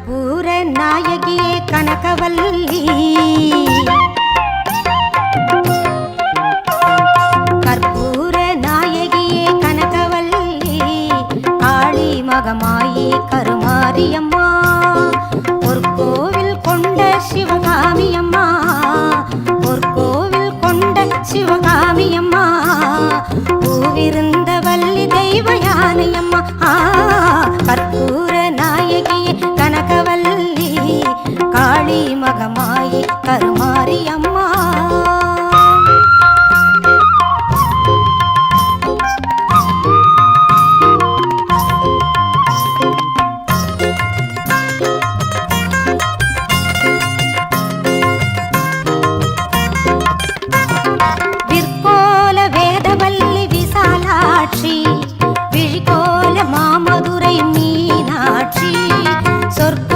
கற்பூர நாயகியே கனகவல்லி கற்பூர நாயகியே கனகவல்லி காளி மகமாயி கருமாரியம்மா ஒரு கோவில் கொண்ட சிவகாமியம்மா ஒரு கோவில் கொண்ட சிவகாமியம்மா பூவிருந்த வள்ளி தெய்வ யானையம்மா கற்பூர நாயகியே கனகவல்லி காளி மகமாயி கருமாரியம்மா